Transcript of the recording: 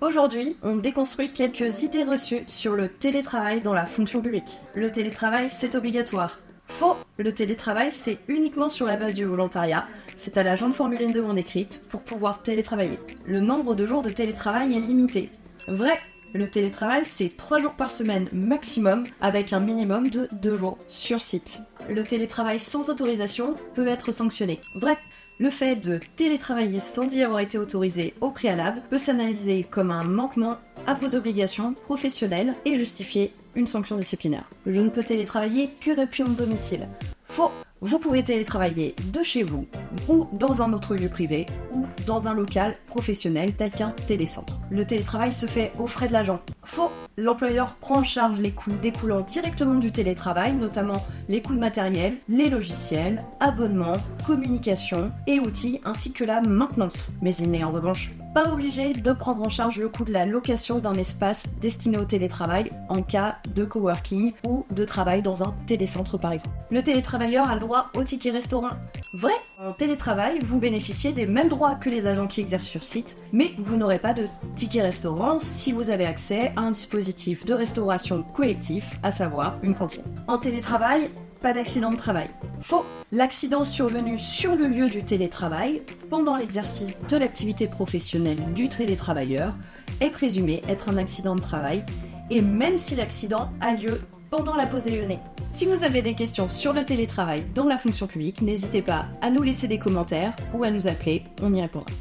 Aujourd'hui, on déconstruit quelques idées reçues sur le télétravail dans la fonction publique. Le télétravail, c'est obligatoire. Faux! Le télétravail, c'est uniquement sur la base du volontariat. C'est à l'agent de formuler une demande écrite pour pouvoir télétravailler. Le nombre de jours de télétravail est limité. Vrai! Le télétravail, c'est 3 jours par semaine maximum, avec un minimum de 2 jours sur site. Le télétravail sans autorisation peut être sanctionné. Vrai! Le fait de télétravailler sans y avoir été autorisé au préalable peut s'analyser comme un manquement à vos obligations professionnelles et justifier une sanction disciplinaire. Je ne peux télétravailler que depuis mon domicile. Faux! Vous pouvez télétravailler de chez vous, ou dans un autre lieu privé, ou dans un local professionnel tel qu'un télécentre. Le télétravail se fait aux frais de l'agent. Faux! L'employeur prend en charge les coûts découlant directement du télétravail, notamment les coûts de matériel, les logiciels, abonnements, communication et outils, ainsi que la maintenance. Mais il n'est en revanche pas obligé de prendre en charge le coût de la location d'un espace destiné au télétravail en cas de coworking ou de travail dans un télécentre par exemple. Le télétravailleur a le droit au ticket restaurant. Vrai! En télétravail, vous bénéficiez des mêmes droits que les agents qui exercent sur site, mais vous n'aurez pas de ticket restaurant si vous avez accès à un dispositif de restauration collectif, à savoir une cantine. En télétravail, pas d'accident de travail. Faux! L'accident survenu sur le lieu du télétravail, pendant l'exercice de l'activité professionnelle du télétravailleur, est présumé être un accident de travail, et même si l'accident a lieu pendant la pause déjeuner. Si vous avez des questions sur le télétravail dans la fonction publique, n'hésitez pas à nous laisser des commentaires ou à nous appeler, on y répondra.